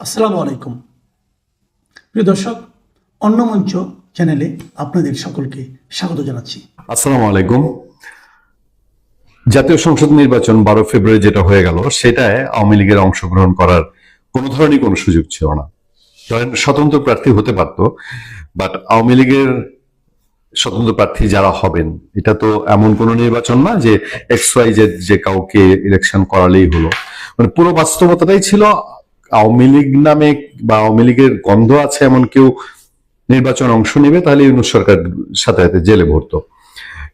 আসসালামু আলাইকুম প্রিয় দর্শক, অন্য মঞ্চ চ্যানেলে আপনাদের সকলকে স্বাগত জানাচ্ছি। আসসালামু আলাইকুম। জাতীয় সংসদ নির্বাচন 12 ফেব্রুয়ারি যেটা হয়ে গেল, সেটায় আওয়ামী লীগের অংশগ্রহণ করার কোনো ধরনের কোনো সুযোগ ছিল না। ধরেন স্বতন্ত্র প্রার্থী হতে পারত, বাট আওয়ামী লীগের স্বতন্ত্র প্রার্থী যারা হবেন, এটা তো এমন কোন নির্বাচন না যে XYZ যে কাউকে ইলেকশন করালেই হলো। মানে পুরো বাস্তবতাটাই ছিল আওয়ামী লীগ নামে বা আওয়ামী লীগের গন্ধ আছে এমন কেউ নির্বাচন অংশ নেবে, তাহলে ইউনূস সরকার সাথে সাথে জেলে ভরতো।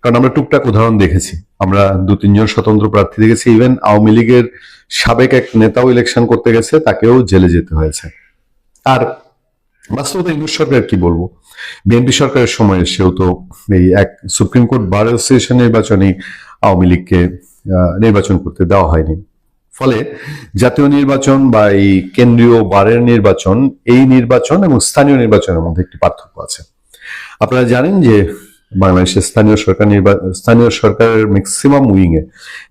কারণ আমরা টুকটাক উদাহরণ দেখেছি, আমরা 2-3 জন স্বতন্ত্র প্রার্থী দেখেছি। ইভেন আওয়ামী লীগের সাবেক এক নেতাও ইলেকশন করতে গেছে, তাকেও জেলে যেতে হয়েছে। আর বাস্তবতা ইউনূস সরকার কি বলবো, বিএনপি সরকারের সময় এসেও তো এই এক সুপ্রিম কোর্ট বার অ্যাসোসিয়েশন নির্বাচনে আওয়ামী লীগকে নির্বাচন করতে দেওয়া হয়নি। ফলে জাতীয় নির্বাচন বা এই কেন্দ্রীয় বারের নির্বাচন, এই নির্বাচন এবং স্থানীয় নির্বাচনের মধ্যে একটি পার্থক্য আছে। আপনারা জানেন যে বাংলাদেশের স্থানীয় সরকারের ম্যাক্সিমাম উইং এ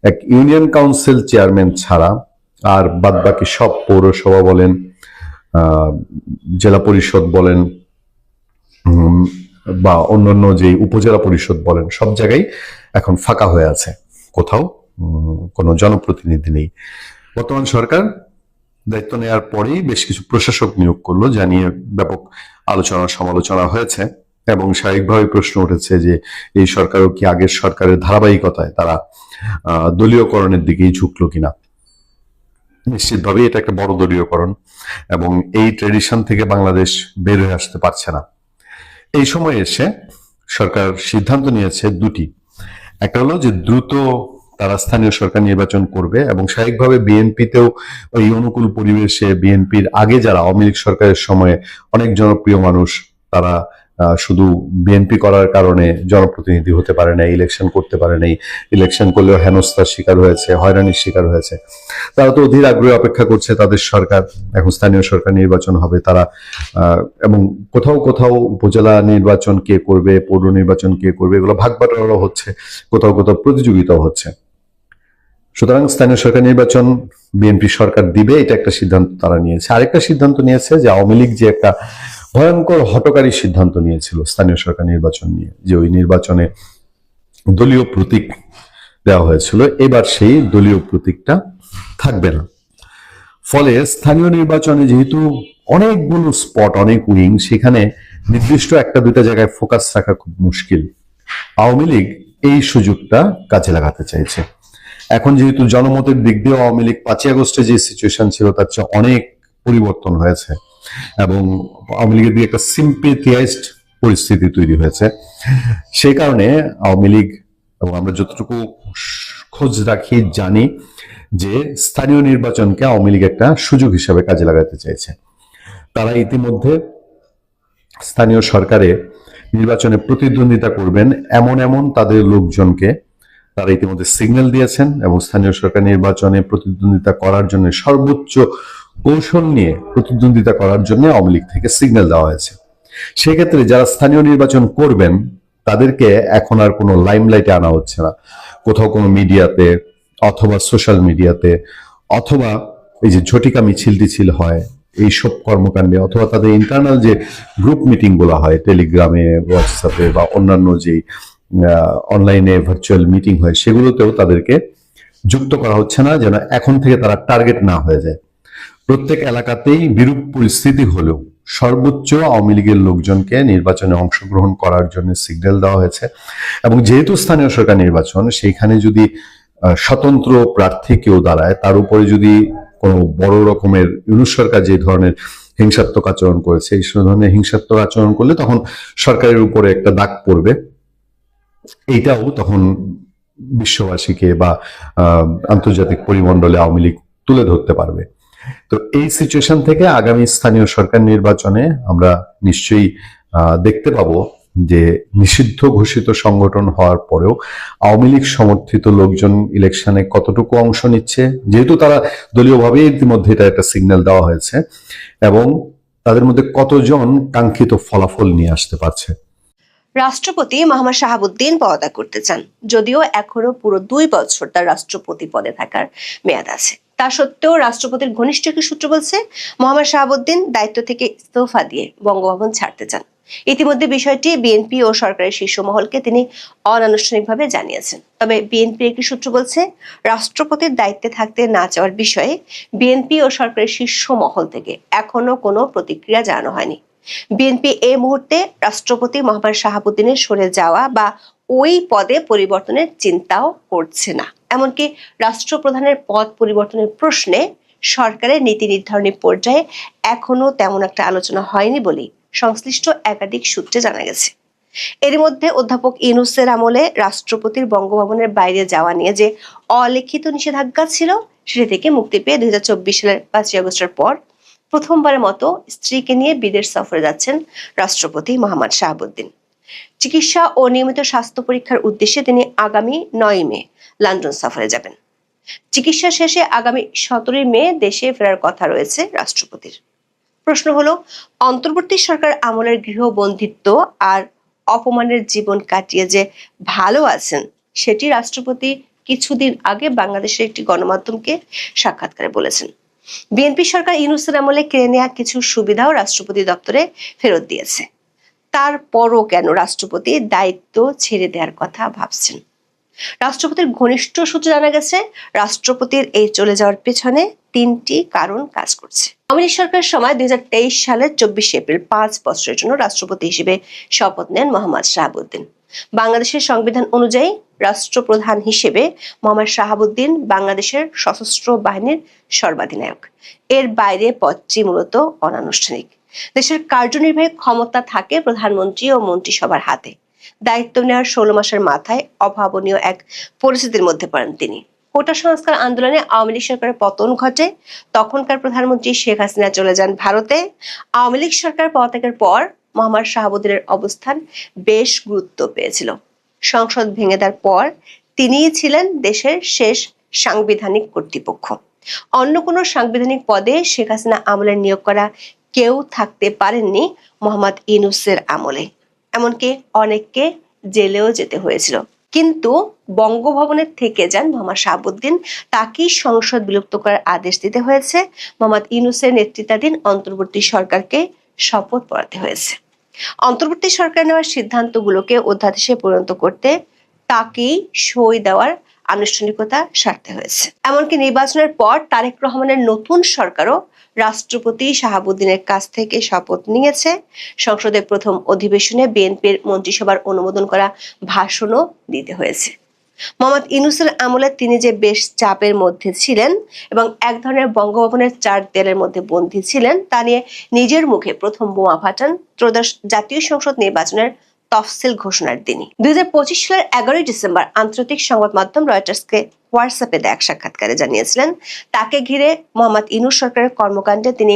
এক ইউনিয়ন কাউন্সিল চেয়ারম্যান ছাড়া আর বাদ বাকি সব পৌরসভা বলেন, জেলা পরিষদ বলেন বা অন্যান্য যে উপজেলা পরিষদ বলেন, সব জায়গায় এখন ফাঁকা হয়ে আছে, কোথাও কোনো জনপ্রতিনিধি নেই। বর্তমান সরকার দায়িত্ব নেওয়ার পরেই বেশ কিছু প্রশাসক নিয়োগ করলো, যা নিয়ে ব্যাপক আলোচনা সমালোচনা হয়েছে এবং স্বাভাবিকভাবে প্রশ্ন উঠেছে যে এই সরকারও কি আগের সরকারের ধারাবাহিকতায় তারা দলীয়করণের দিকেই ঝুঁকলো কিনা। নিশ্চিতভাবে এটা একটা বড় দলীয়করণ এবং এই ট্রেডিশন থেকে বাংলাদেশ বের হয়ে আসতে পারছে না। এই সময় এসে সরকার সিদ্ধান্ত নিয়েছে দুটি। একটা হলো যে দ্রুত তারা স্থানীয় সরকার নির্বাচন করবে এবং স্বাভাবিকভাবে বিএনপিতেও ওই অনুকূল পরিবেশে বিএনপির আগে যারা আওয়ামী লীগ সরকারের সময়ে অনেক জনপ্রিয় মানুষ, তারা শুধু বিএনপি করার কারণে জনপ্রতিনিধি হতে পারে নাই, ইলেকশন করতে পারে নাই, ইলেকশন করলেও হেনস্থার শিকার হয়েছে, হয়রানির শিকার হয়েছে। তারা তো অধীর আগ্রহে অপেক্ষা করছে তাদের সরকার এখন স্থানীয় সরকার নির্বাচন হবে। তারা এবং কোথাও কোথাও উপজেলা নির্বাচন কে করবে, পৌর নির্বাচন কে করবে, এগুলো ভাগ বাটোয়ারা হচ্ছে, কোথাও কোথাও প্রতিযোগিতাও হচ্ছে। সুতরাং স্থানীয় সরকার নির্বাচন বিএনপি সরকার দিবে, এটা একটা সিদ্ধান্ত তারা নিয়েছে। আরেকটা সিদ্ধান্ত নিয়েছে যে আওয়ামী লীগ যে একটা ভয়ঙ্কর হঠকারী সিদ্ধান্ত নিয়েছিল স্থানীয় সরকার নির্বাচন নিয়ে, যে ওই নির্বাচনে দলীয় প্রতীক দেওয়া হয়েছিল, এবার সেই দলীয় প্রতীকটা থাকবে না। ফলে স্থানীয় নির্বাচনে যেহেতু অনেকগুলো স্পট, অনেক উইং, সেখানে নির্দিষ্ট একটা দুইটা জায়গায় ফোকাস রাখা খুব মুশকিল। আওয়ামী লীগ এই সুযোগটা কাজে লাগাতে চাইছে। এখন যেহেতু জনমতের দিক দিয়ে আওয়ামী লীগ 5ই আগস্টে যে সিচুয়েশন ছিল তার চেয়ে অনেক পরিবর্তন হয়েছে এবং আওয়ামী লীগের দিকে একটা সিম্পেথিয়াইজড পরিস্থিতি তৈরি হয়েছে। সেই কারণে আওয়ামী লীগ, এবং আমরা যতটুকু খোঁজ রাখি জানি, যে স্থানীয় নির্বাচনকে আওয়ামী লীগ একটা সুযোগ হিসাবে কাজে লাগাতে চাইছে। তারা ইতিমধ্যে স্থানীয় সরকারে নির্বাচনে প্রতিদ্বন্দ্বিতা করবেন এমন এমন তাদের লোকজনকে তারা ইতিমধ্যে সিগন্যাল দিয়েছেন এবং স্থানীয় সরকার নির্বাচনে প্রতিদ্বন্দ্বিতা করার জন্য সর্বোচ্চ কৌশল নিয়ে প্রতিদ্বন্দ্বিতা করার জন্য আওয়ামী লীগ থেকে সিগন্যাল দেওয়া হয়েছে। সেক্ষেত্রে যারা স্থানীয় নির্বাচন করবেন তাদেরকে এখন আর কোনো লাইমলাইটে আনা হচ্ছে না, কোথাও কোনো মিডিয়াতে অথবা সোশ্যাল মিডিয়াতে অথবা এই যে ঝটিকা মিছিল টিছিল হয় এইসব কর্মকাণ্ডে, অথবা তাদের ইন্টারনাল যে গ্রুপ মিটিং গুলো হয় টেলিগ্রামে, হোয়াটসঅ্যাপে বা অন্যান্য যে অনলাইনে ভার্চুয়াল মিটিং হয়, সেগুলোতেও তাদেরকে যুক্ত করা হচ্ছে না, যেন এখন থেকে তারা টার্গেট না হয়ে যায়। প্রত্যেক এলাকাতেই বিরূপ পরিস্থিতি হলেও সর্বোচ্চ আওয়ামী লীগের লোকজনকে নির্বাচনে অংশগ্রহণ করার জন্য সিগন্যাল দেওয়া হয়েছে। এবং যেহেতু স্থানীয় সরকার নির্বাচন, সেইখানে যদি স্বতন্ত্র প্রার্থী কেউ দাঁড়ায়, তার উপরে যদি কোনো বড় রকমের ইউনূস সরকার যে ধরনের হিংসাত্মক আচরণ করেছে, এই ধরনের হিংসাত্মক আচরণ করলে তখন সরকারের উপরে একটা দাগ পড়বে। এইটাও তখন বিশ্ববাসীকে বা আন্তর্জাতিক পরিমণ্ডলে আওয়ামী লীগ তুলে ধরতে পারবে। তো এই সিচুয়েশন থেকে আগামী স্থানীয় সরকার নির্বাচনে আমরা নিশ্চয়ই দেখতে পাবো যে নিষিদ্ধ ঘোষিত সংগঠন হওয়ার পরেও আওয়ামী লীগ সমর্থিত লোকজন ইলেকশনে কতটুকু অংশ নিচ্ছে, যেহেতু তারা দলীয়ভাবে ইতিমধ্যে এটা একটা সিগন্যাল দেওয়া হয়েছে, এবং তাদের মধ্যে কতজন কাঙ্ক্ষিত ফলাফল নিয়ে আসতে পারছে। রাষ্ট্রপতি মোহাম্মদ শাহাবুদ্দিন পদত্যাগ করতে চান, যদিও এখনো পুরো 2 বছর তার রাষ্ট্রপতি পদে থাকার মেয়াদ আছে। তা সত্ত্বেও রাষ্ট্রপতির ঘনিষ্ঠ একটি সূত্র বলছে, মোহাম্মদ শাহাবুদ্দিন দায়িত্ব থেকে ইস্তফা দিয়ে বঙ্গভবন ছাড়তে চান। ইতিমধ্যে বিষয়টি বিএনপি ও সরকারের শীর্ষ মহলকে তিনি অনানুষ্ঠানিকভাবে জানিয়েছেন। তবে বিএনপির একটি সূত্র বলছে, রাষ্ট্রপতির দায়িত্বে থাকতে না চাওয়ার বিষয়ে বিএনপি ও সরকারের শীর্ষ মহল থেকে এখনো কোনো প্রতিক্রিয়া জানানো হয়নি। বিএনপি এই মুহূর্তে রাষ্ট্রপতি মোহাম্মদ শাহাবুদ্দিনের সরে যাওয়া বা ওই পদে পরিবর্তনের চিন্তাও করছে না। এমনকি রাষ্ট্রপ্রধানের পদ পরিবর্তনের প্রশ্নে সরকারের নীতি নির্ধারণী পর্যায়ে এখনো তেমন একটা আলোচনা হয়নি বলেই সংশ্লিষ্ট একাধিক সূত্রে জানা গেছে। এর মধ্যে অধ্যাপক ইউনূসের আমলে রাষ্ট্রপতির বঙ্গভবনের বাইরে যাওয়া নিয়ে যে অলিখিত নিষেধাজ্ঞা ছিল, সেটি থেকে মুক্তি পেয়ে 2024 সালের 5 আগস্টের পর প্রথমবারের মতো স্ত্রীকে নিয়ে বিদেশ সফরে যাচ্ছেন রাষ্ট্রপতি মোহাম্মদ শাহাবুদ্দিন। চিকিৎসা ও নিয়মিত স্বাস্থ্য পরীক্ষার উদ্দেশ্যে তিনি আগামী 9 মে লন্ডন সফরে যাবেন। চিকিৎসা শেষে আগামী 17 মে দেশে ফেরার কথা রয়েছে রাষ্ট্রপতির। প্রশ্ন হলো, অন্তর্বর্তী সরকার আমলের গৃহবন্দিত্ব আর অপমানের জীবন কাটিয়ে যে ভালো আছেন, সেটি রাষ্ট্রপতি কিছুদিন আগে বাংলাদেশের একটি গণমাধ্যমকে সাক্ষাৎকারে বলেছেন। বিএনপি সরকার ইউনূসের আমলে কেড়ে নেওয়া কিছু সুবিধাও রাষ্ট্রপতি দপ্তরে ফেরত দিয়েছে। তারপরও কেন রাষ্ট্রপতি দায়িত্ব ছেড়ে দেওয়ার কথা ভাবছেন? রাষ্ট্রপতির ঘনিষ্ঠ সূত্রে জানা গেছে, রাষ্ট্রপতির এই চলে যাওয়ার পেছনে 3টি কারণ কাজ করছে। আওয়ামী লীগ সরকারের সময় 2023 সালের 24 এপ্রিল 5 বছরের জন্য রাষ্ট্রপতি হিসেবে শপথ নেন মোহাম্মদ শাহাবুদ্দিন। বাংলাদেশের সংবিধান অনুযায়ী রাষ্ট্রপ্রধান হিসেবে মোহাম্মদ শাহাবুদ্দিন বাংলাদেশের সশস্ত্র বাহিনীর সর্বাধিনায়ক। এর বাইরে পদটি মূলত অনানুষ্ঠানিক। দেশের কার্যনির্বাহী ক্ষমতা থাকে প্রধানমন্ত্রী ও মন্ত্রিসভার হাতে। দায়িত্ব নেওয়ার 16 মাসের মাথায় অভাবনীয় এক পরিস্থিতির মধ্যে পড়েন তিনি। কোটা সংস্কার আন্দোলনে আওয়ামী লীগ সরকারের পতন ঘটে। তখনকার প্রধানমন্ত্রী শেখ হাসিনা চলে যান ভারতে। আওয়ামী লীগ সরকার পতনের পর মোহাম্মদ শাহাবুদ্দিনের অবস্থান বেশ গুরুত্ব পেয়েছিল। সংসদ ভেঙে দেওয়ার পর তিনিই ছিলেন দেশের শেষ সাংবিধানিক কর্তৃপক্ষ। অন্য কোনো সাংবিধানিক পদে শেখ হাসিনা আমলের নিয়োগ করা কেউ থাকতে পারেননি মোহাম্মদ ইউনূসের আমলে। এমনকি অনেককে জেলেও যেতে হয়েছিল। কিন্তু বঙ্গভবনের থেকে যান মোহাম্মদ শাহাবুদ্দিন। তাকেই সংসদ বিলুপ্ত করার আদেশ দিতে হয়েছে। মোহাম্মদ ইউনূসের নেতৃত্বাধীন অন্তর্বর্তী সরকারকে শপথ পড়াতে হয়েছে। অন্তর্বর্তী সরকার নেওয়ার সিদ্ধান্তগুলোকে অধ্যাদেশে পরিণত করতে তাকেই সই দেওয়ার আনুষ্ঠানিকতা সারতে হয়েছে। এমনকি নির্বাচনের পর তারেক রহমানের নতুন সরকারও রাষ্ট্রপতি শাহাবুদ্দিনের কাছ থেকে শপথ নিয়েছে। সংসদের প্রথম অধিবেশনে বিএনপির মন্ত্রিসভার অনুমোদন করা ভাষণও দিতে হয়েছে। মোহাম্মদ ইউনূসের আমলে তিনি যে বেশ চাপের মধ্যে ছিলেন এবং এক ধরনের বঙ্গভবনের 4 দেয়ালের মধ্যে বন্দী ছিলেন, তা নিয়ে নিজের মুখে প্রথম বোমা ফাটান ত্রয়োদশ জাতীয় সংসদ নির্বাচনের তফসিল ঘোষণার দিনই। 2025 সালের 11 ডিসেম্বর আন্তর্জাতিক সংবাদ মাধ্যম রয়টার্সকে হোয়াটসঅ্যাপে দেয়া এক সাক্ষাৎকারে জানিয়েছিলেন, তাকে ঘিরে মোহাম্মদ ইউনূস সরকারের কর্মকাণ্ডে তিনি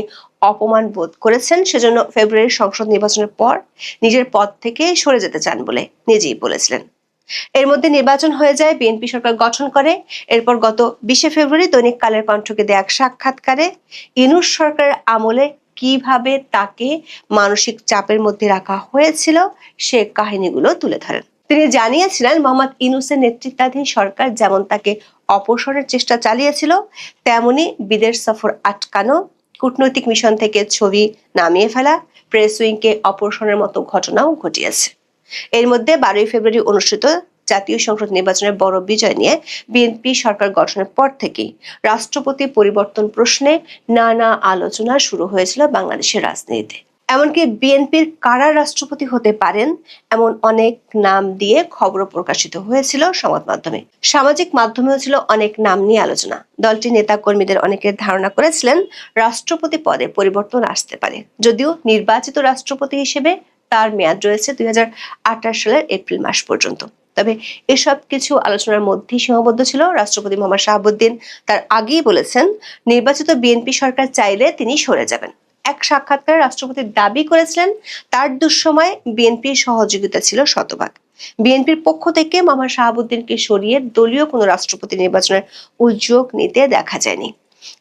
অপমান বোধ করেছেন। সেজন্য ফেব্রুয়ারির সংসদ নির্বাচনের পর নিজের পদ থেকে সরে যেতে চান বলে নিজেই বলেছিলেন। এর মধ্যে নির্বাচন হয়ে যায়, বিএনপি সরকার গঠন করে। এরপর গত 20 ফেব্রুয়ারি দৈনিক কালের কণ্ঠকে দেয়া এক সাক্ষাৎকারে ইউনূস সরকারের আমলে কিভাবে তাকে মানসিক চাপের মধ্যে রাখা হয়েছিল সে কাহিনীগুলো তুলে ধরেন। তিনি জানিয়েছিলেন, মোহাম্মদ ইউনূসের নেতৃত্বাধীন সরকার যেমন তাকে অপসারণের চেষ্টা চালিয়েছিল, তেমনি বিদেশ সফর আটকানো, কূটনৈতিক মিশন থেকে ছবি নামিয়ে ফেলা, প্রেস উইংকে অপসারণের মতো ঘটনাও ঘটিয়েছে। এর মধ্যে 12 ফেব্রুয়ারি অনুষ্ঠিত জাতীয় সংসদ নির্বাচনের বড় বিজয় নিয়ে বিএনপি সরকার গঠনের পর থেকেই রাষ্ট্রপতি পরিবর্তন প্রশ্নে নানা আলোচনা শুরু হয়েছিল বাংলাদেশের রাজনীতিতে। এমনকি বিএনপির কারা রাষ্ট্রপতি হতে পারেন এমন অনেক নাম দিয়ে খবরও প্রকাশিত হয়েছিল সংবাদ মাধ্যমে। সামাজিক মাধ্যমেও ছিল অনেক নাম নিয়ে আলোচনা। দলটির নেতা কর্মীদের অনেকের ধারণা করেছিলেন রাষ্ট্রপতি পদে পরিবর্তন আসতে পারে, যদিও নির্বাচিত রাষ্ট্রপতি হিসেবে তার মেয়াদ রয়েছে 2028 সালের এপ্রিল মাস পর্যন্ত। তবে এসব কিছু আলোচনার মধ্যেই সীমাবদ্ধ ছিল। রাষ্ট্রপতি মোহাম্মদ শাহাবুদ্দিন তার আগেই বলেছেন, নির্বাচিত বিএনপি সরকার চাইলে তিনি সরে যাবেন। এক সাক্ষাৎকারে রাষ্ট্রপতি দাবি করেছিলেন, তার দুঃসময়ে বিএনপির সহযোগিতা ছিল শতভাগ। বিএনপির পক্ষ থেকে মোহাম্মদ শাহাবুদ্দিনকে সরিয়ে দলীয় কোনো রাষ্ট্রপতি নির্বাচনের উদ্যোগ নিতে দেখা যায়নি।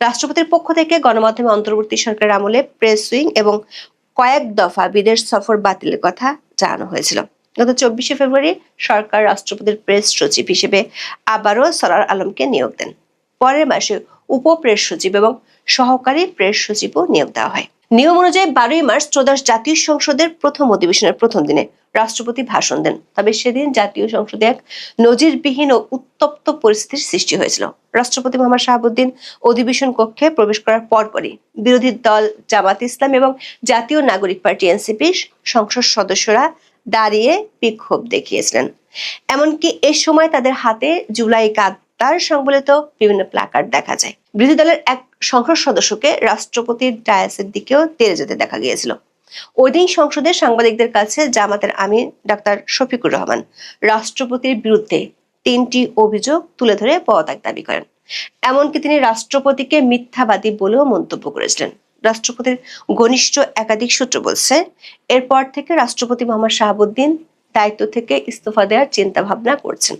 রাষ্ট্রপতির পক্ষ থেকে গণমাধ্যমে অন্তর্বর্তী সরকারের আমলে প্রেস উইং এবং কয়েক দফা বিদেশ সফর বাতিলের কথা জানানো হয়েছিল। গত 24 ফেব্রুয়ারি সরকার রাষ্ট্রপতির প্রেস সচিব হিসেবে আবারও সরার আলমকে নিয়োগ দেন। পরের মাসে উপপ্রেস সচিব এবং সহকারী প্রেস সচিবও নিয়োগ দেওয়া হয়। নিয়ম অনুযায়ী 12ই মার্চ ত্রয়োদশ জাতীয় সংসদের প্রথম অধিবেশনের প্রথম দিনে রাষ্ট্রপতি ভাষণ দেন। তবে সেদিন জাতীয় সংসদে এক নজিরবিহীন ও উত্তপ্ত পরিস্থিতির সৃষ্টি হয়েছিল। রাষ্ট্রপতি মোহাম্মদ শাহাবুদ্দিন অধিবেশন কক্ষে প্রবেশ করার পরপরই বিরোধী দল জামাত ইসলাম এবং জাতীয় নাগরিক পার্টি এনসিপির সংসদ সদস্যরা দাঁড়িয়ে বিক্ষোভ দেখিয়েছিলেন। এমনকি এ সময় তাদের হাতে জুলাই গাদ্দার সংবলিত বিভিন্ন প্ল্যাকার্ড দেখা যায়। বিরোধী দলের এক সংসদ সদস্যকে রাষ্ট্রপতির ডায়াসের দিকেও তেড়ে যেতে দেখা গিয়েছিল। ওই দিন সংসদে সাংবাদিকদের কাছে জামাতের আমির ডাক্তার শফিকুর রহমান রাষ্ট্রপতির বিরুদ্ধে 3টি অভিযোগ তুলে ধরে পদত্যাগ দাবি করেন। এমনকি তিনি রাষ্ট্রপতিকে মিথ্যাবাদী বলেও মন্তব্য করেছিলেন। রাষ্ট্রপতির ঘনিষ্ঠ একাধিক সূত্র বলছে, এরপর থেকে রাষ্ট্রপতি মোহাম্মদ শাহাবুদ্দিন দায়িত্ব থেকে ইস্তফা দেওয়ার চিন্তা ভাবনা করছেন।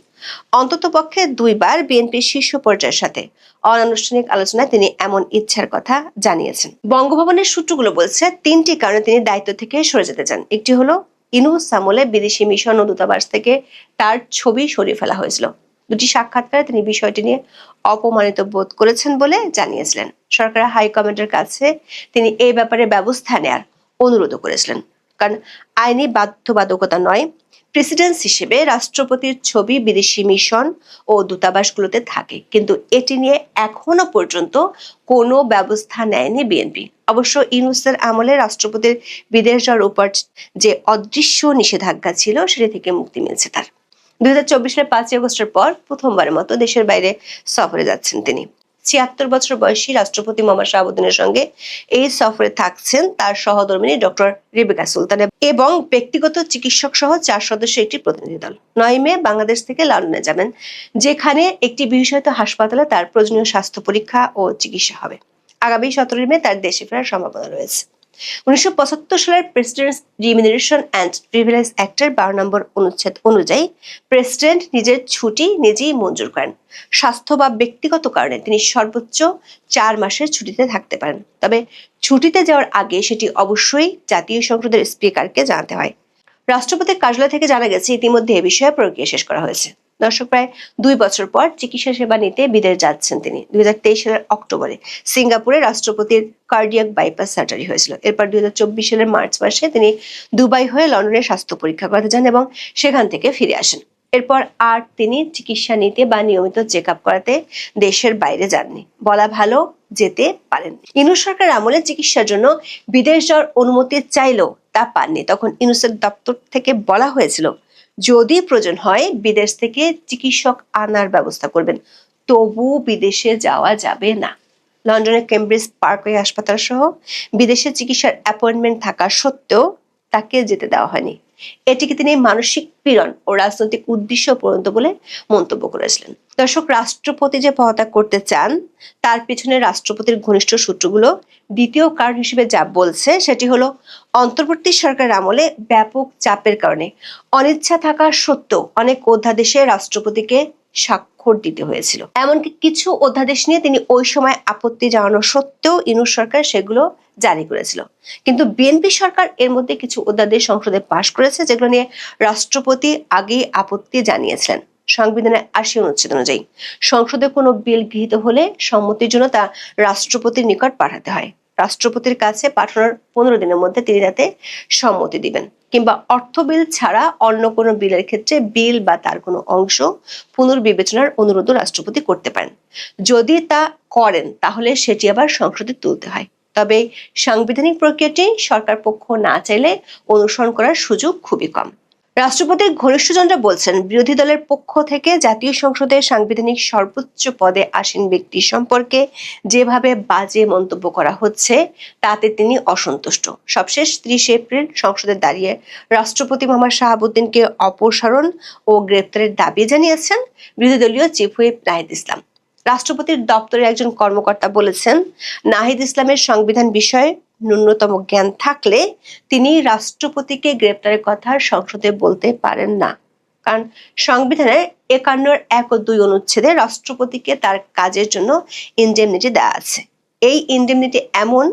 অন্ততপক্ষে 2বার বিএনপির শীর্ষ পর্যায়ের সাথে অনানুষ্ঠানিক আলোচনায় তিনি এমন ইচ্ছার কথা জানিয়েছেন। বঙ্গভবনের সূত্রগুলো বলছে 3টি কারণে তিনি দায়িত্ব থেকে সরে যেতে চান। একটি হলো ইউনূস আমলে বিদেশি মিশন ও দূতাবাস থেকে তার ছবি সরিয়ে ফেলা হয়েছিল। 2টি সাক্ষাৎকারে তিনি বিষয়টি নিয়ে অপমানিত বোধ করেছেন বলে জানিয়েছিলেন। সরকার হাইকমান্ডের কাছে তিনি এই ব্যাপারে ব্যবস্থা নেয়ার অনুরোধ করেছিলেন, কারণ আইনি বাধ্যবাধকতা নয়, প্রেসিডেন্ট হিসেবে রাষ্ট্রপতির ছবি বিদেশি মিশন ও দূতাবাসগুলোতে থাকে, কিন্তু এটি নিয়ে এখনো পর্যন্ত কোনো ব্যবস্থা নেয়নি বিএনপি। অবশ্য ইউনূসের আমলে রাষ্ট্রপতির বিদেশ যাওয়ার উপর যে অদৃশ্য নিষেধাজ্ঞা ছিল সেটি থেকে মুক্তি মিলছে তার। 2024 সালের 5ই আগস্টের পর প্রথমবারের মতো দেশের বাইরে সফরে যাচ্ছেন তিনি। 76 বছর বয়সী রাষ্ট্রপতি মোহাম্মদ শাহাবুদ্দিনের সঙ্গে এই সফরে থাকছেন তার সহধর্মিণী ডক্টর রেবেকা সুলতান এবং ব্যক্তিগত চিকিৎসক সহ 4 সদস্যের একটি প্রতিনিধি দল। 9 মে বাংলাদেশ থেকে লন্ডনে যাবেন, যেখানে একটি বিশেষায়িত হাসপাতালে তার প্রয়োজনীয় স্বাস্থ্য পরীক্ষা ও চিকিৎসা হবে। আগামী 17 মে তার দেশে ফেরার সম্ভাবনা রয়েছে। 1975 সালের প্রেসিডেন্টস রিমিনারেশন অ্যান্ড প্রিভিলেজ অ্যাক্টের 12 নম্বর অনুচ্ছেদ অনুযায়ী প্রেসিডেন্ট নিজের ছুটি নিজেই মঞ্জুর করেন। স্বাস্থ্য বা ব্যক্তিগত কারণে তিনি সর্বোচ্চ 4 মাসের ছুটিতে থাকতে পারেন। তবে ছুটিতে যাওয়ার আগে সেটি অবশ্যই জাতীয় সংসদের স্পিকারকে জানাতে হয়। রাষ্ট্রপতির কার্যালয় থেকে জানা গেছে ইতিমধ্যে এ বিষয়ে প্রক্রিয়া শেষ করা হয়েছে। দর্শক, প্রায় 2 বছর পর চিকিৎসা সেবা নিতে বিদেশ যাচ্ছেন তিনি। 2023 সালের অক্টোবরে সিঙ্গাপুরে রাষ্ট্রপতির কার্ডিয়াক বাইপাস সার্জারি হয়েছিল। এরপর 2024 সালের মার্চ মাসে তিনি দুবাই হয়ে লন্ডনে স্বাস্থ্য পরীক্ষা করাতে যান এবং সেখান থেকে ফিরে আসেন। এরপর আর তিনি চিকিৎসা নিতে বা নিয়মিত চেক আপ করাতে দেশের বাইরে যাননি। বলা ভালো, যেতে পারেন। ইউনূস সরকার আমলে চিকিৎসার জন্য বিদেশ যাওয়ার অনুমতি চাইলেও তা পাননি। তখন ইউনূসের দপ্তর থেকে বলা হয়েছিল, যদি প্রয়োজন হয় বিদেশ থেকে চিকিৎসক আনার ব্যবস্থা করবেন, তবু বিদেশে যাওয়া যাবে না। লন্ডনের কেমব্রিজ পার্কওয়ে হাসপাতাল সহ বিদেশে চিকিৎসার অ্যাপয়েন্টমেন্ট থাকা সত্ত্বেও তাকে যেতে দেওয়া হয়নি। এটিকে তিনি মানসিক পীড়ন ও রাজনৈতিক উদ্দেশ্য পূরণ বলে মন্তব্য করেছিলেন। দর্শক, রাষ্ট্রপতি যে পদত্যাগ করতে চান তার পিছনে রাষ্ট্রপতির ঘনিষ্ঠ সূত্রগুলো দ্বিতীয় কারণ হিসেবে যা বলছে সেটি হলো অন্তর্বর্তী সরকারের আমলে ব্যাপক চাপের কারণে অনিচ্ছা থাকা সত্ত্বেও অনেক অধ্যাদেশে রাষ্ট্রপতিকে স্বাক্ষর দিতে হয়েছিল। এমনকি কিছু অধ্যাদেশ নিয়ে তিনি ওই সময় আপত্তি জানানো সত্ত্বেও ইউনূস সরকার সেগুলো জারি করেছিল। কিন্তু বিএনপি সরকার এর মধ্যে কিছু অধ্যাদেশ সংসদে পাশ করেছে যেগুলো নিয়ে রাষ্ট্রপতি আগেই আপত্তি জানিয়েছিলেন। সংবিধানের 80 অনুচ্ছেদ অনুযায়ী সংসদে কোনো বিল গৃহীত হলে সম্মতির জন্য তা রাষ্ট্রপতির নিকট পাঠাতে হয়। রাষ্ট্রপতির কাছে পাঠানোর 15 দিনের মধ্যে তিনি তাতে সম্মতি দিবেন, কিংবা অর্থ বিল ছাড়া অন্য কোনো বিলের ক্ষেত্রে বিল বা তার কোনো অংশ পুনর্বিবেচনার অনুরোধ রাষ্ট্রপতি করতে পারেন। যদি তা করেন তাহলে সেটি আবার সংসদে তুলতে হয়। তবে সাংবিধানিক প্রক্রিয়াটি সরকার পক্ষ না চাইলে অনুসরণ করার সুযোগ খুবই কম। রাষ্ট্রপতির ঘনিষ্ঠজনরা বলছেন, বিরোধী দলের পক্ষ থেকে জাতীয় সংসদে সাংবিধানিক সর্বোচ্চ পদে আসীন ব্যক্তি সম্পর্কে যেভাবে বাজে মন্তব্য করা হচ্ছে তাতে তিনি অসন্তুষ্ট। সবশেষ 30 এপ্রিল সংসদে দাঁড়িয়ে রাষ্ট্রপতি মোহাম্মদ শাহাবুদ্দিনকে অপসারণ ও গ্রেপ্তারের দাবি জানিয়েছেন বিরোধী দলীয় চিফ হুইপ নাহিদ ইসলাম। রাষ্ট্রপতির দপ্তরের একজন কর্মকর্তা বলেছেন, নাহিদ ইসলামের সংবিধান বিষয়ে ন্যূনতম জ্ঞান থাকলে তিনি রাষ্ট্রপতিকে গ্রেপ্তারের কথা সংসদে বলতে পারেন না, কারণ সংবিধানের 51 এর 1 ও 2 অনুচ্ছেদে রাষ্ট্রপতিকে তার কাজের জন্য ইনডেমনিটি দেওয়া আছে। এই ইনডেমনিটি এমন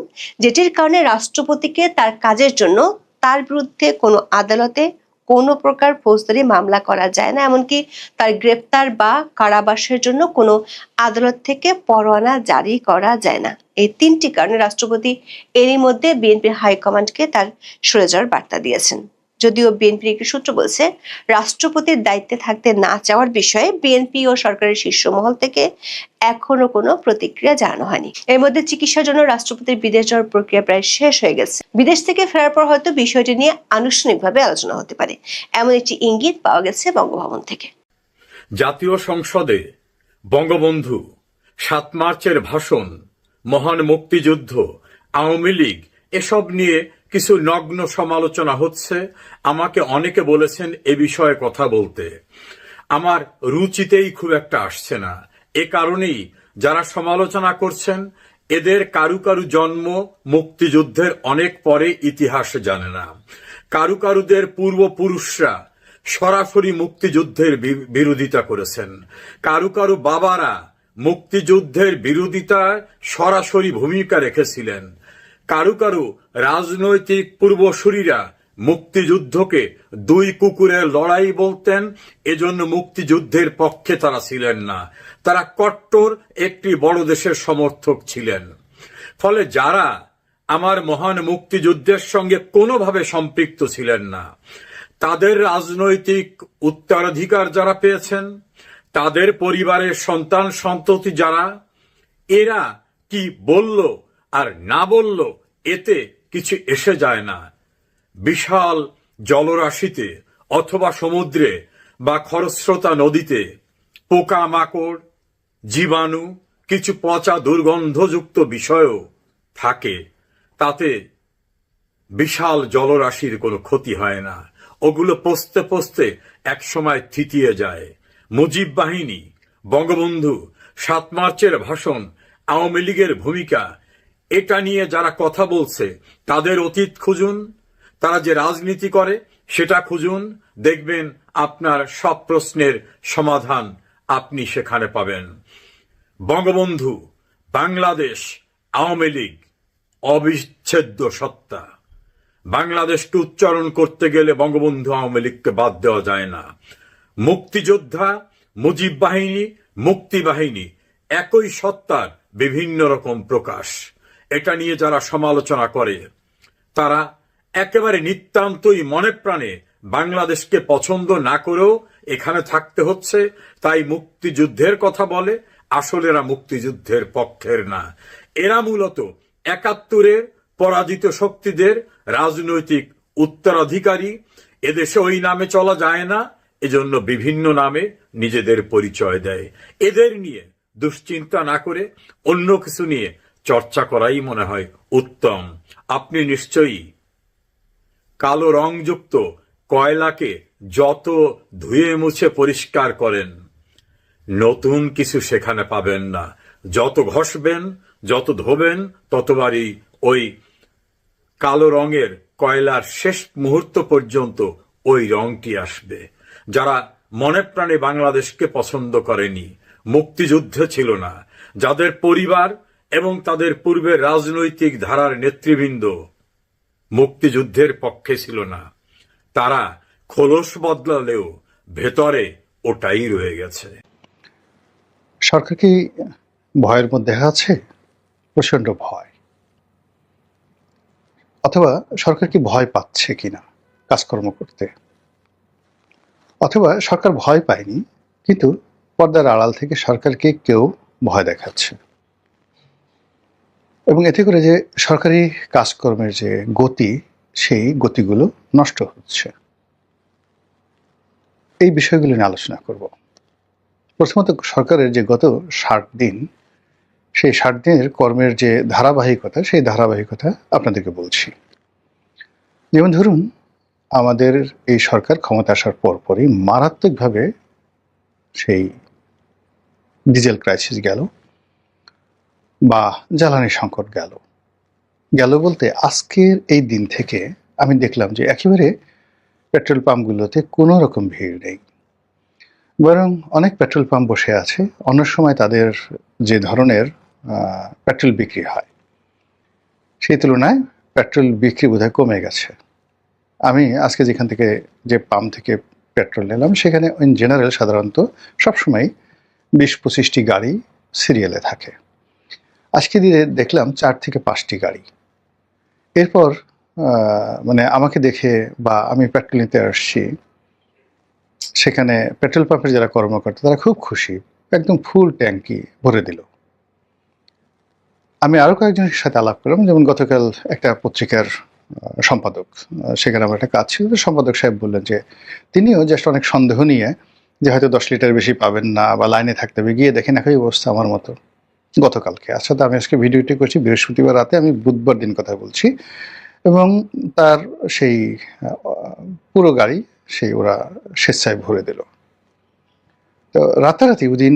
যেটির কারণে রাষ্ট্রপতিকে তার কাজের জন্য তার বিরুদ্ধে কোনো আদালতে কোনো প্রকার ফৌজদারি মামলা করা যায় না, এমনকি তার গ্রেপ্তার বা কারাবাসের জন্য কোনো আদালত থেকে পরোয়ানা জারি করা যায় না। এই তিনটি কারণে রাষ্ট্রপতি এরই মধ্যে বিএনপির হাইকমান্ডকে তার সরে যাওয়ার বার্তা দিয়েছেন। যদিও বিএনপির একটি সূত্র বলছে, রাষ্ট্রপতির দায়িত্বে থাকতে না চাওয়ার বিষয়ে বিএনপি ও সরকারের শীর্ষ মহল থেকে এখনো কোনো প্রতিক্রিয়া জানানো হয়নি। এর মধ্যে চিকিৎসার জন্য রাষ্ট্রপতির বিদেশ যাওয়ার প্রক্রিয়া প্রায় শেষ হয়ে গেছে। বিদেশ থেকে ফেরার পর হয়তো বিষয়টি নিয়ে আনুষ্ঠানিকভাবে আলোচনা হতে পারে, এমন একটি ইঙ্গিত পাওয়া গেছে বঙ্গভবন থেকে। জাতীয় সংসদে বঙ্গবন্ধু ৭ মার্চের ভাষণ, মহান মুক্তিযুদ্ধ, আওয়ামী লীগ এসব নিয়ে কিছু নগ্ন সমালোচনা হচ্ছে। আমাকে অনেকে বলেছেন এ বিষয়ে কথা বলতে, আমার রুচিতেই খুব একটা আসছে না। এ কারণেই যারা সমালোচনা করছেন এদের কারু কারু জন্ম মুক্তিযুদ্ধের অনেক পরে, ইতিহাস জানে না। কারু কারুদের পূর্বপুরুষরা সরাসরি মুক্তিযুদ্ধের বিরোধিতা করেছেন। কারু কারু বাবারা মুক্তিযুদ্ধের বিরোধিতায় সরাসরি ভূমিকা রেখেছিলেন। কারু কারু রাজনৈতিক পূর্বসূরীরা মুক্তিযুদ্ধকে দুই কুকুরের লড়াই বলতেন, এজন্য মুক্তিযুদ্ধের পক্ষে তারা ছিলেন না। তারা কট্টর একটি বড় দেশের সমর্থক ছিলেন। ফলে যারা আমার মহান মুক্তিযুদ্ধের সঙ্গে কোনোভাবে সম্পৃক্ত ছিলেন না, তাদের রাজনৈতিক উত্তরাধিকার যারা পেয়েছেন, তাদের পরিবারের সন্তান সন্ততি যারা, এরা কি বলল আর না বলল এতে কিছু এসে যায় না। বিশাল জলরাশিতে অথবা সমুদ্রে বা খরস্রোতা নদীতে পোকা মাকড়, জীবাণু, কিছু পচা দুর্গন্ধযুক্ত বিষয়ও থাকে, তাতে বিশাল জলরাশির কোনো ক্ষতি হয় না। ওগুলো পচতে পচতে একসময় থিতিয়ে যায়। মুজিব বাহিনী, বঙ্গবন্ধু, ৭ মার্চের ভাষণ, আওয়ামী লীগের ভূমিকা, এটা নিয়ে যারা কথা বলছে তাদের অতীত খুঁজুন, তারা যে রাজনীতি করে সেটা খুঁজুন, দেখবেন আপনার সব প্রশ্নের সমাধান আপনি সেখানে পাবেন। বঙ্গবন্ধু, বাংলাদেশ, আওয়ামী লীগ অবিচ্ছেদ্য সত্তা। বাংলাদেশকে উচ্চারণ করতে গেলে বঙ্গবন্ধু আওয়ামী লীগকে বাদ দেওয়া যায় না। মুক্তিযোদ্ধা, মুজিব বাহিনী, মুক্তি বাহিনী একই সত্তার বিভিন্ন রকম প্রকাশ। এটা নিয়ে যারা সমালোচনা করে তারা একেবারে নিতান্তই মনে প্রাণে বাংলাদেশকে পছন্দ না করেও এখানে থাকতে হচ্ছে, তাই মুক্তিযুদ্ধের কথা বলে। আসলে এরা মুক্তিযুদ্ধের পক্ষের না, এরা মূলত ৭১-এর পরাজিত শক্তিদের রাজনৈতিক উত্তরাধিকারী। এদেশে ওই নামে চলা যায় না, এজন্য বিভিন্ন নামে নিজেদের পরিচয় দেয়। এদের নিয়ে দুশ্চিন্তা না করে অন্য কিছু নিয়ে চর্চা করাই মনে হয় উত্তম। আপনি নিশ্চয়ই কালো রংযুক্ত কয়লাকে যত ধুয়ে মুছে পরিষ্কার করেন, নতুন কিছু সেখানে পাবেন না। যত ঘষবেন, যত ধোবেন, ততবারই ওই কালো রঙের কয়লার শেষ মুহূর্ত পর্যন্ত ওই রংটি আসবে। যারা মনে প্রাণে বাংলাদেশকে পছন্দ করেনি, মুক্তিযুদ্ধে ছিল না, যাদের পরিবার এবং তাদের পূর্বের রাজনৈতিক ধারার নেতৃবৃন্দ মুক্তিযুদ্ধের পক্ষে ছিল না, তারা খোলস বদলালেও ভেতরে ওটাই রয়ে গেছে। সরকার কি ভয়ের মধ্যে আছে? প্রচন্ড ভয়। অথবা সরকার কি ভয় পাচ্ছে কিনা কাজকর্ম করতে? অথবা সরকার ভয় পায়নি, কিন্তু পর্দার আড়াল থেকে সরকারকে কেউ ভয় দেখাচ্ছে, এবং এতে করে যে সরকারি কাজকর্মের যে গতি, সেই গতিগুলো নষ্ট হচ্ছে। এই বিষয়গুলো নিয়ে আলোচনা করব। প্রথমত, সরকারের যে গত 60 দিন, সেই 60 দিনের কর্মের যে ধারাবাহিকতা, সেই ধারাবাহিকতা আপনাদেরকে বলছি। যেমন ধরুন, আমাদের এই সরকার ক্ষমতা আসার পরপরই মারাত্মকভাবে সেই ডিজেল ক্রাইসিস গেল বা জ্বালানি সংকট গেল বলতে আজকের এই দিন থেকে আমি দেখলাম যে একেবারে পেট্রোল পাম্পগুলোতে কোনো রকম ভিড় নেই, বরং অনেক পেট্রোল পাম্প বসে আছে। অন্য সময় তাদের যে ধরনের পেট্রোল বিক্রি হয়, সেই তুলনায় পেট্রোল বিক্রি বোধহয় কমে গেছে। আমি আজকে যেখান থেকে যে পাম্প থেকে পেট্রোল নিলাম সেখানে ইন জেনারেল সাধারণত সবসময় 20-25টি গাড়ি সিরিয়ালে থাকে। আজকে দিয়ে দেখলাম 4 থেকে 5টি গাড়ি। এরপর মানে আমাকে দেখে বা আমি পেট্রোল নিতে আসছি, সেখানে পেট্রোল পাম্পের যারা কর্মকর্তা তারা খুব খুশি, একদম ফুল ট্যাঙ্কি ভরে দিল। আমি আরও কয়েকজনের সাথে আলাপ করলাম, যেমন গতকাল একটা পত্রিকার সম্পাদক, সেখানে আমার একটা কাজ ছিল, তো সম্পাদক সাহেব বললেন যে তিনিও জাস্ট অনেক সন্দেহ নিয়ে যে হয়তো 10 লিটার বেশি পাবেন না বা লাইনে থাকতে হবে, গিয়ে দেখেন একই অবস্থা আমার মতো গতকালকে। আচ্ছা, তো আমি আজকে ভিডিওটি করছি বৃহস্পতিবার রাতে, আমি বুধবার দিন কথা বলছি, এবং তার সেই পুরো গাড়ি সেই ওরা স্বেচ্ছায় ভরে দিল। তো রাতারাতি ওদিন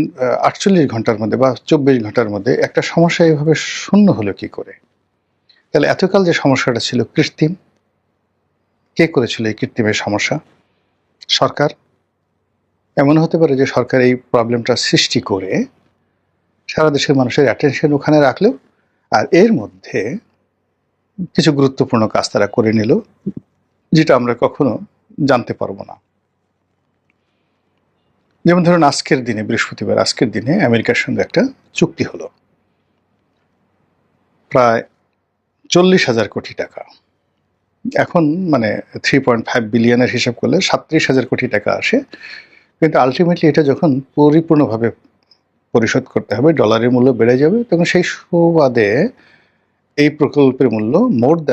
48 ঘন্টার মধ্যে বা 24 ঘন্টার মধ্যে একটা সমস্যা এইভাবে শূন্য হলো কি করে? তাহলে এতকাল যে সমস্যাটা ছিল কৃত্রিম, কে করেছিল এই কৃত্রিমের সমস্যা? সরকার। এমন হতে পারে যে সরকার এই প্রবলেমটা সৃষ্টি করে সারা দেশের মানুষের অ্যাটেনশন ওখানে রাখলো, আর এর মধ্যে কিছু গুরুত্বপূর্ণ কাজ তারা করে নিল, যেটা আমরা কখনো জানতে পারবো না। যেমন ধরুন আজকের দিনে, বৃহস্পতিবার আজকের দিনে আমেরিকার সঙ্গে একটা চুক্তি হলো প্রায় 40,000 কোটি টাকা। এখন মানে 3.5 বিলিয়নের হিসাব করলে 37,000 কোটি টাকা আসে, কিন্তু আলটিমেটলি এটা যখন পরিপূর্ণভাবে পরিশোধ করতে হবে, ডলারের মূল্য বেড়ে যাবে, তখন সেই সুবাদে এই প্রকল্পের মূল্য মোর দ্যান